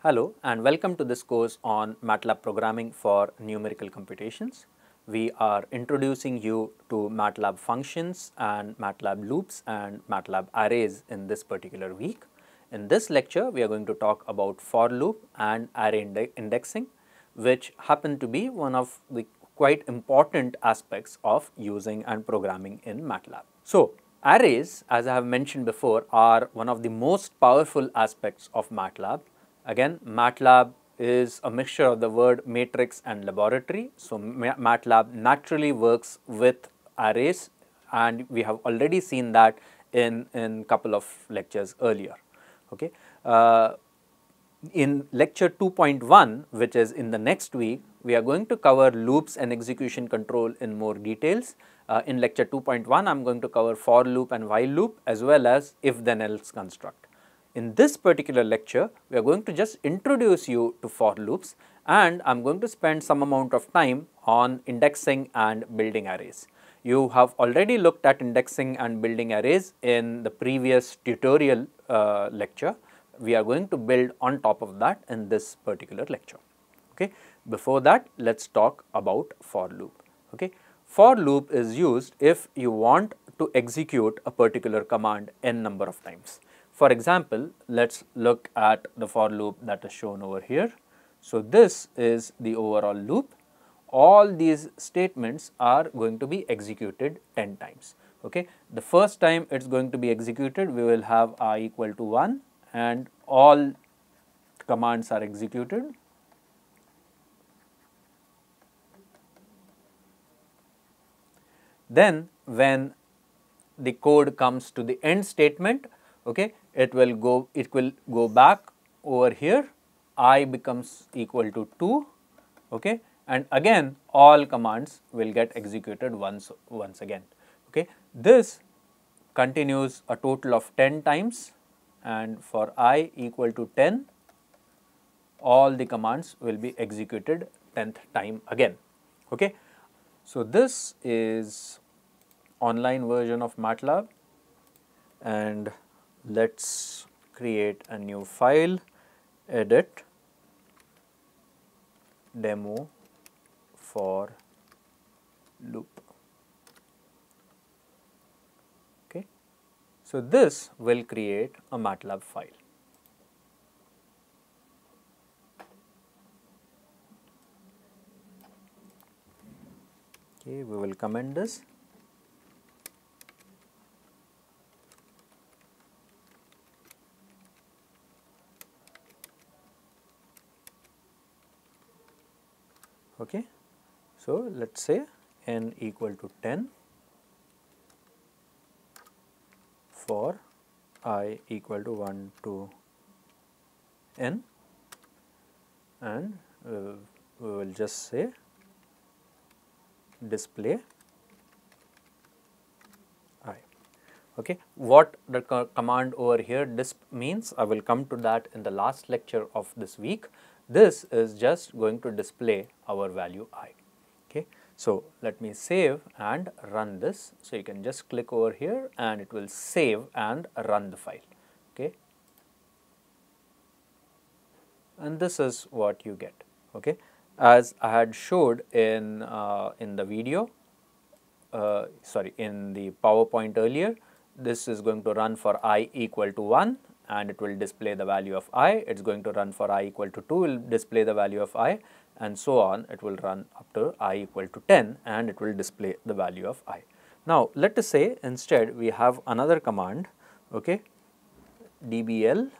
Hello and welcome to this course on MATLAB programming for numerical computations. We are introducing you to MATLAB functions and MATLAB loops and MATLAB arrays in this particular week. In this lecture, we are going to talk about for loop and array indexing, which happen to be one of the quite important aspects of using and programming in MATLAB. So, arrays, as I have mentioned before, are one of the most powerful aspects of MATLAB. Again, MATLAB is a mixture of the word matrix and laboratory. So, MATLAB naturally works with arrays, and we have already seen that in couple of lectures earlier. Okay. In lecture 2.1, which is in the next week, we are going to cover loops and execution control in more details. In lecture 2.1, I am going to cover for loop and while loop as well as if then else construct. In this particular lecture, we are going to just introduce you to for loops, and I am going to spend some amount of time on indexing and building arrays. You have already looked at indexing and building arrays in the previous tutorial lecture. We are going to build on top of that in this particular lecture. Okay. Before that, let us talk about for loop. Okay. For loop is used if you want to execute a particular command n number of times. For example, let us look at the for loop that is shown over here. So, this is the overall loop. All these statements are going to be executed 10 times. Okay. The first time it is going to be executed, we will have I equal to 1 and all commands are executed. Then when the code comes to the end statement, okay, it will go back over here, I becomes equal to 2, okay, and again all commands will get executed once again. Okay. This continues a total of 10 times, and for I equal to 10, all the commands will be executed 10th time again. Okay. So, this is online version of MATLAB, and let us create a new file, edit demo for loop. Okay. So, this will create a MATLAB file. Okay, we will comment this. Okay. So, let us say n equal to 10 for I equal to 1 to n, and we will just say display I. Okay. What the command over here disp means, I will come to that in the last lecture of this week. This is just going to display our value I. Okay. So, let me save and run this. So, you can just click over here and it will save and run the file. Okay. And this is what you get. Okay. As I had showed in the video, in the PowerPoint earlier, this is going to run for I equal to 1 and it will display the value of I. It is going to run for I equal to 2, will display the value of I, and so on. It will run up to I equal to 10 and it will display the value of I. Now, let us say instead we have another command, okay, dbl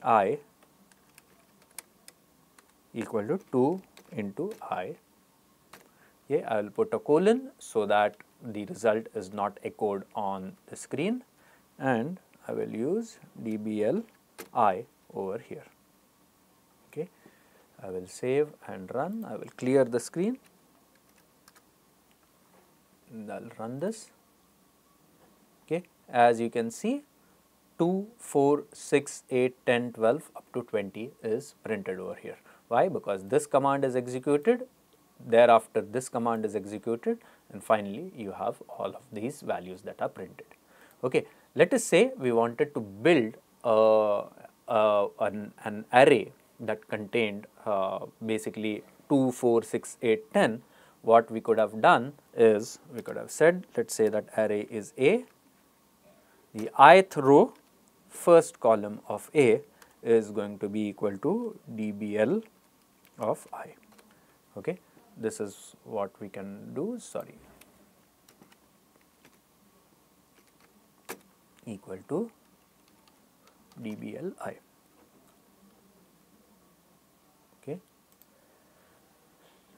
I equal to 2 into I. Okay, I will put a colon so that the result is not echoed on the screen, and I will use dbl I over here. Okay. I will save and run. I will clear the screen and I will run this. Okay. As you can see, 2, 4, 6, 8, 10, 12 up to 20 is printed over here. Why? Because this command is executed, thereafter this command is executed, and finally you have all of these values that are printed. Okay. Let us say we wanted to build an array that contained basically 2, 4, 6, 8, 10, what we could have done is we could have said, let us say that array is A, the ith row first column of A is going to be equal to dBl of I. Okay. This is what we can do, sorry, equal to dBl I. Okay.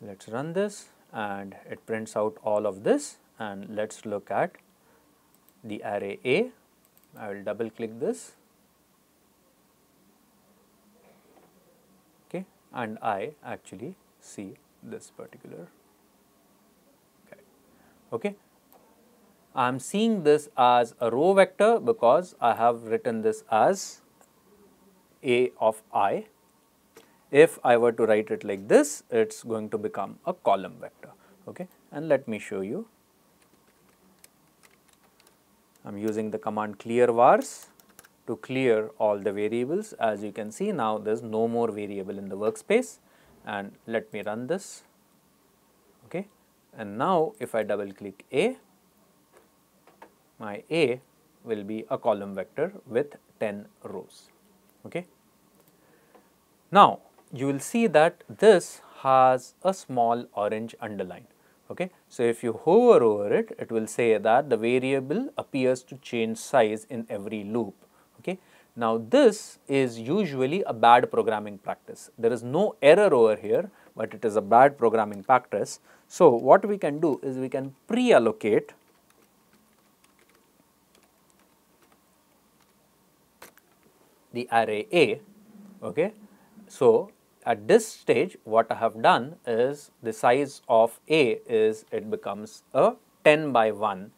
Let us run this and it prints out all of this, and let us look at the array A. I will double click this, okay, and I actually see this particular guy. Okay. I am seeing this as a row vector because I have written this as A of I. If I were to write it like this, it is going to become a column vector. Okay. And let me show you. I am using the command clear vars to clear all the variables. As you can see, now there is no more variable in the workspace, and let me run this. Okay. And now if I double click A, my A will be a column vector with 10 rows. Okay. Now you will see that this has a small orange underline. Okay. So if you hover over it, it will say that the variable appears to change size in every loop. Okay. Now this is usually a bad programming practice. There is no error over here, but it is a bad programming practice. So what we can do is we can pre-allocate the array A. Okay. So at this stage, what I have done is the size of A is it becomes a 10 by 1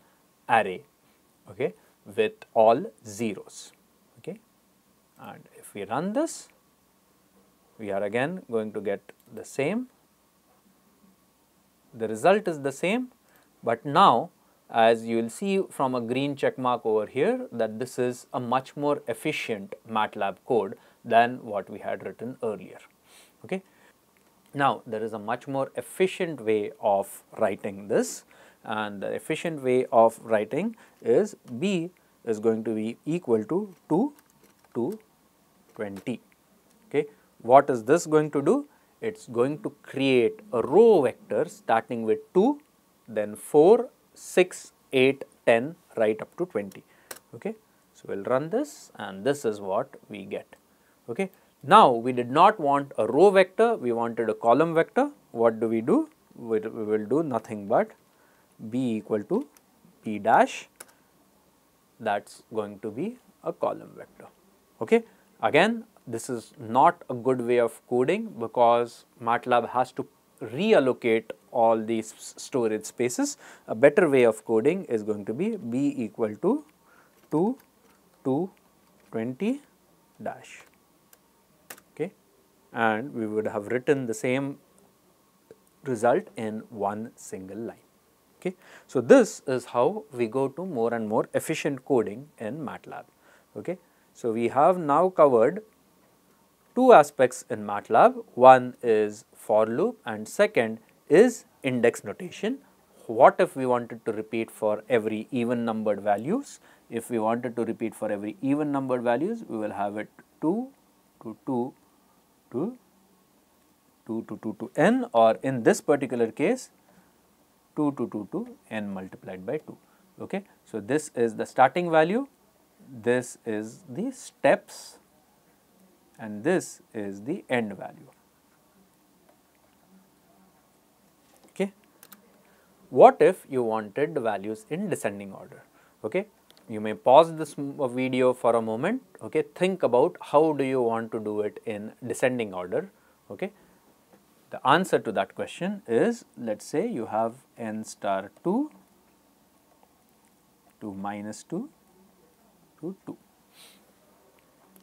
array, okay, with all zeros. Okay. And if we run this, we are again going to get the same. The result is the same, but now as you will see from a green check mark over here that this is a much more efficient MATLAB code than what we had written earlier. Okay. Now there is a much more efficient way of writing this, and the efficient way of writing is B is going to be equal to 2 to 20. Okay. What is this going to do? It is going to create a row vector starting with 2, then 4, 6, 8, 10 right up to 20. Okay. So we will run this and this is what we get. Okay. Now we did not want a row vector, we wanted a column vector. What do? We will do nothing but B equal to B dash, that is going to be a column vector. Okay. Again, this is not a good way of coding because MATLAB has to reallocate all these storage spaces. A better way of coding is going to be B equal to 2 to 20 dash. Okay. And we would have written the same result in one single line. Okay. So this is how we go to more and more efficient coding in MATLAB. Okay. So we have now covered two aspects in MATLAB. One is for loop and second is index notation. What if we wanted to repeat for every even numbered values? If we wanted to repeat for every even numbered values, we will have it 2 to 2 to 2 to 2 to n, or in this particular case 2 to 2 to n multiplied by 2. Okay. So this is the starting value, this is the steps, and this is the end value. Okay. What if you wanted the values in descending order? Okay. You may pause this video for a moment. Okay. Think about how do you want to do it in descending order. Okay. The answer to that question is, let us say you have n star 2 to minus 2 to 2.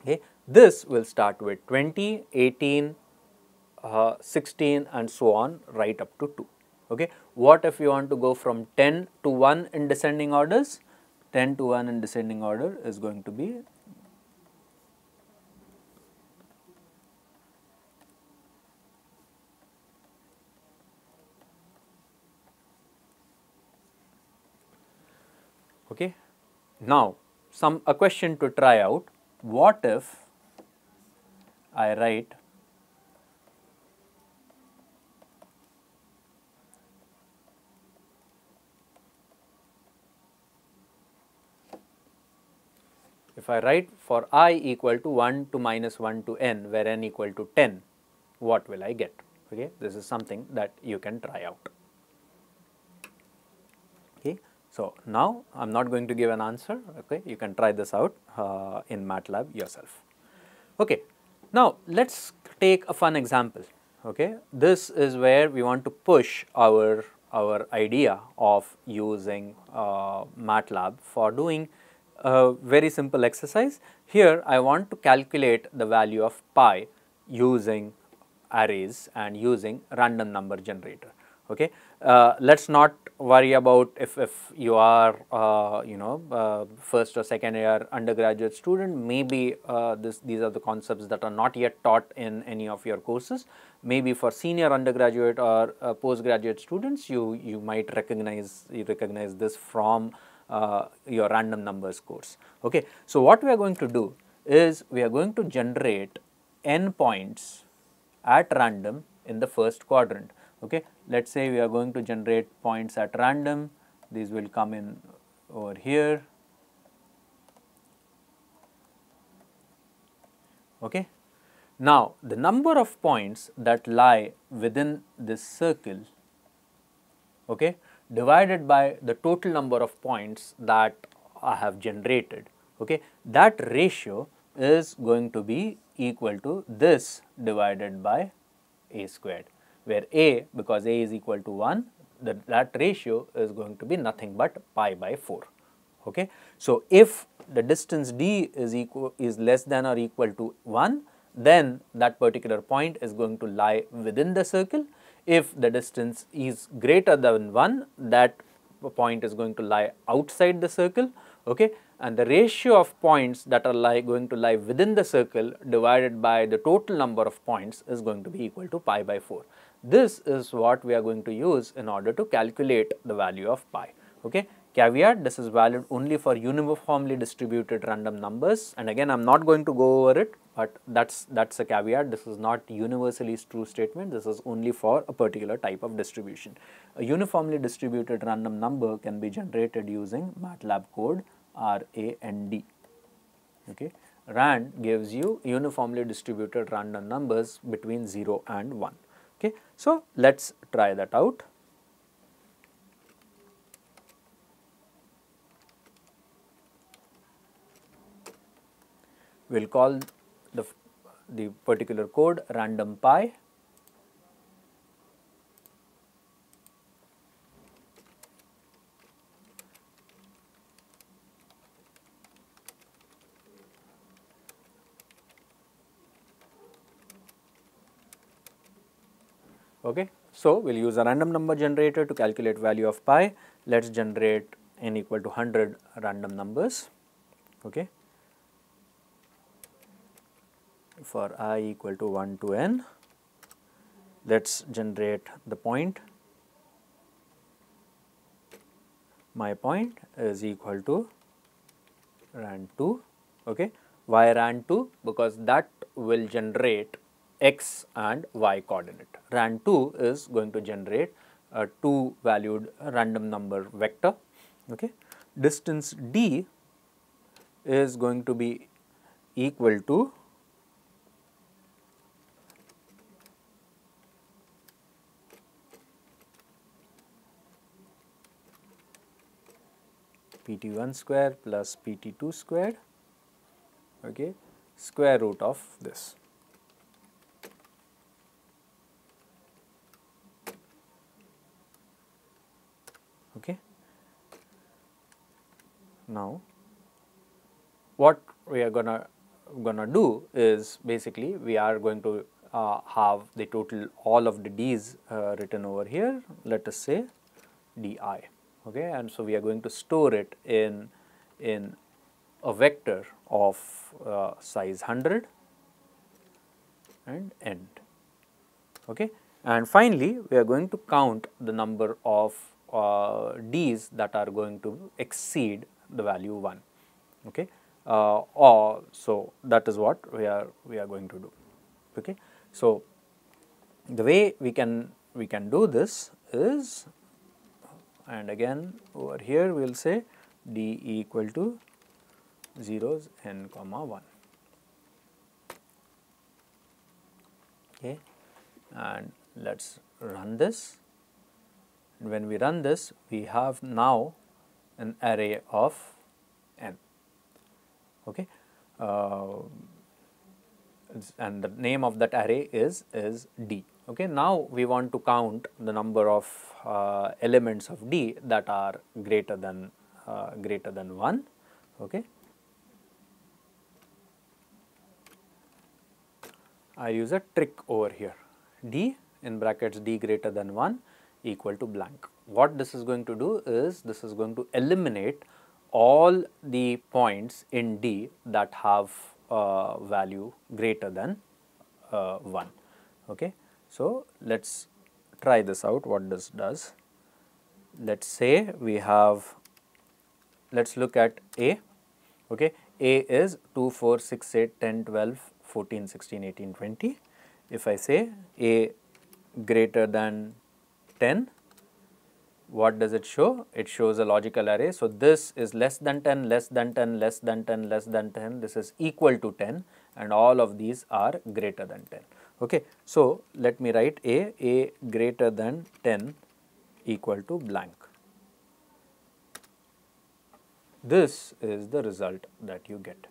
Okay. This will start with 20, 18, 16 and so on right up to 2. Okay. What if you want to go from 10 to 1 in descending orders? 10 to 1 in descending order is going to be Okay. Now, a question to try out. What if I write for I equal to 1 to minus 1 to n, where n equal to 10, what will I get? Okay, this is something that you can try out. Okay, so now I am not going to give an answer. Okay, you can try this out in MATLAB yourself. Okay, now let's take a fun example. Okay, this is where we want to push our idea of using MATLAB for doing a very simple exercise. Here I want to calculate the value of pi using arrays and using random number generator. Okay, let's not worry about if you are first or second year undergraduate student. Maybe these are the concepts that are not yet taught in any of your courses. Maybe for senior undergraduate or postgraduate students, you might recognize this from your random numbers course. Okay, so what we are going to do is we are going to generate n points at random in the first quadrant. Okay, let us say we are going to generate points at random. These will come in over here. Okay. Now, the number of points that lie within this circle, okay, divided by the total number of points that I have generated, okay, that ratio is going to be equal to this divided by a squared, where a, because a is equal to 1, that ratio is going to be nothing but pi by 4. Okay. So, if the distance d is less than or equal to 1, then that particular point is going to lie within the circle. If the distance is greater than 1, that point is going to lie outside the circle. Okay. And the ratio of points that are going to lie within the circle divided by the total number of points is going to be equal to pi by 4. This is what we are going to use in order to calculate the value of pi. Okay. Caveat, this is valid only for uniformly distributed random numbers, and again I am not going to go over it, but that's a caveat. This is not universally true statement. This is only for a particular type of distribution. A uniformly distributed random number can be generated using MATLAB code RAND. Okay. RAND gives you uniformly distributed random numbers between 0 and 1. Okay. So, let us try that out. We will call the particular code random pi. Okay. So, we will use a random number generator to calculate value of pi. Let us generate n equal to 100 random numbers. Okay. For I equal to 1 to n, let us generate the point. My point is equal to rand2. Okay. Why rand2? Because that will generate x and y coordinate. Rand2 is going to generate a 2 valued random number vector. Okay. Distance d is going to be equal to pt1 square plus pt2 squared, okay, square root of this. Okay. Now, what we are gonna do is basically we are going to have the total, all of the d's written over here. Let us say di. Okay, and so we are going to store it in a vector of size 100 and end. Okay, and finally we are going to count the number of d's that are going to exceed the value 1. Okay, or so that is what we are going to do. Okay, so the way we can do this is, and again over here we will say d equal to zeros n comma 1. Okay, and let us run this. When we run this, we have now an array of n. Okay, and the name of that array is d. Okay, now we want to count the number of elements of d that are greater than 1. Okay, I use a trick over here. D in brackets d greater than 1 equal to blank. What this is going to do is, this is going to eliminate all the points in d that have value greater than 1. Okay, so let us try this out, what this does. Let us say we have, let us look at A. Okay, A is 2, 4, 6, 8, 10, 12, 14, 16, 18, 20. If I say A greater than 10, what does it show? It shows a logical array. So, this is less than 10, less than 10, less than 10, less than 10, this is equal to 10, and all of these are greater than 10. Okay. So, let me write A greater than 10 equal to blank. This is the result that you get.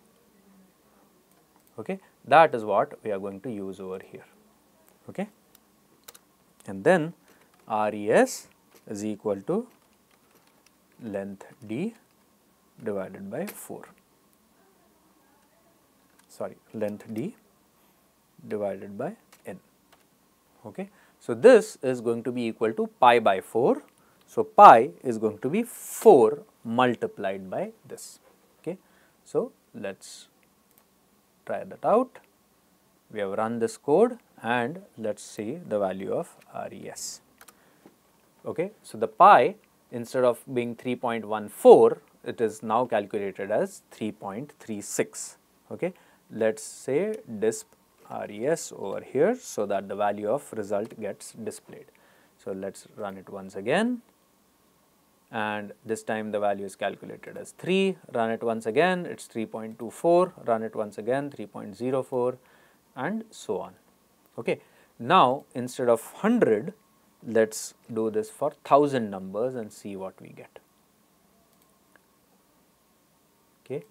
Okay. That is what we are going to use over here. Okay. And then res is equal to length d divided by 4. Sorry, length d divided by n. Okay. So, this is going to be equal to pi by 4. So, pi is going to be 4 multiplied by this. Okay. So, let us try that out. We have run this code and let us see the value of res. Okay. So, the pi, instead of being 3.14, it is now calculated as 3.36. Okay. Let us say disp res over here, so that the value of result gets displayed. So, let us run it once again, and this time the value is calculated as 3. Run it once again, it is 3.24, run it once again, 3.04, and so on. Okay. Now, instead of 100, let us do this for 1000 numbers and see what we get. Okay.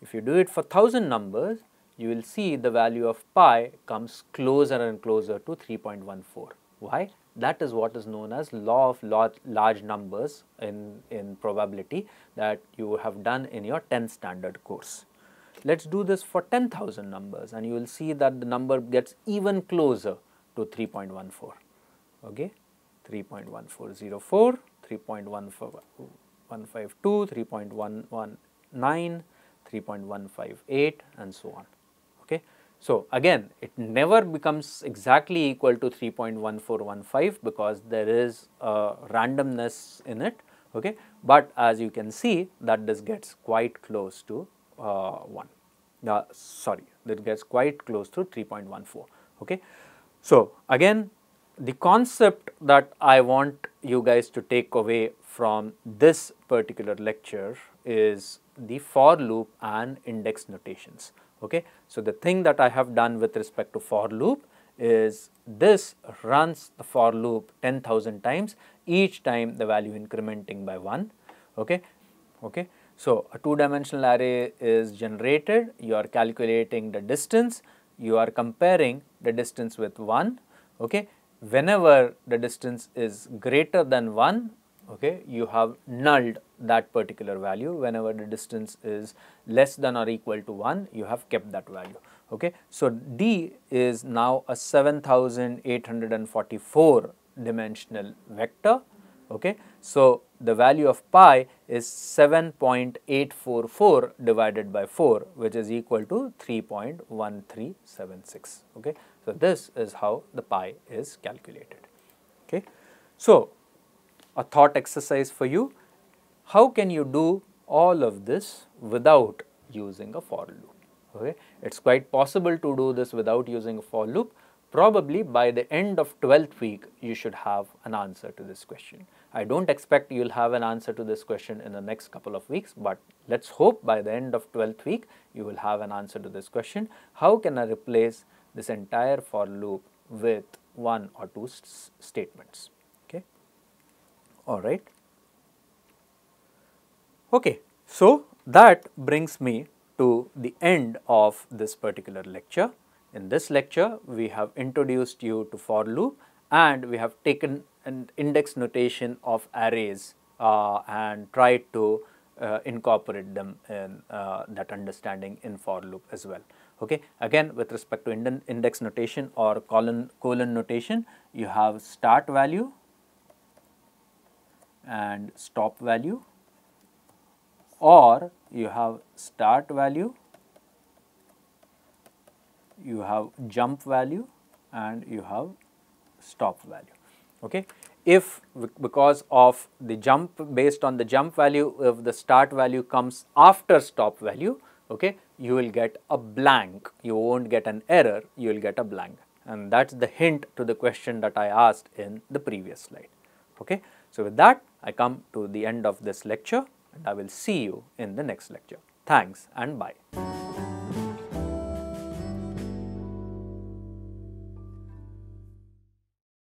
If you do it for 1000 numbers, you will see the value of pi comes closer and closer to 3.14. Why? That is what is known as law of large numbers in probability that you have done in your 10th standard course. Let us do this for 10,000 numbers and you will see that the number gets even closer to 3.14. Okay. 3.1404, 3.152, 3.119, 3.158 and so on. Okay. So, again it never becomes exactly equal to 3.1415 because there is randomness in it. Okay. But as you can see that this gets quite close to 1. Sorry, that gets quite close to 3.14. Okay. So, again the concept that I want you guys to take away from this particular lecture is the for loop and index notations. Okay. So, the thing that I have done with respect to for loop is this runs the for loop 10,000 times, each time the value incrementing by 1. Okay. Okay. So, a 2-dimensional array is generated, you are calculating the distance, you are comparing the distance with 1. Okay. Whenever the distance is greater than 1, okay, you have nulled that particular value. Whenever the distance is less than or equal to 1, you have kept that value. Okay. So, D is now a 7844 dimensional vector. Okay. So, the value of pi is 7.844 divided by 4, which is equal to 3.1376. Okay. So, this is how the pi is calculated. Okay. So, a thought exercise for you: how can you do all of this without using a for loop. Okay, it's quite possible to do this without using a for loop. Probably by the end of 12th week, you should have an answer to this question. I don't expect you'll have an answer to this question in the next couple of weeks, but let's hope by the end of 12th week, you will have an answer to this question. How can I replace this entire for loop with one or two statements? Okay. All right. Okay. So that brings me to the end of this particular lecture. In this lecture, we have introduced you to for loop and we have taken an index notation of arrays and tried to incorporate them in that understanding in for loop as well. Okay. Again, with respect to index notation or colon notation, you have start value and stop value, or you have start value, you have jump value and you have stop value. Okay. If because of the jump, based on the jump value, if the start value comes after stop value, okay, you will get a blank. You won't get an error, you will get a blank, and that's the hint to the question that I asked in the previous slide. Okay. So with that, I come to the end of this lecture and I will see you in the next lecture. Thanks and bye.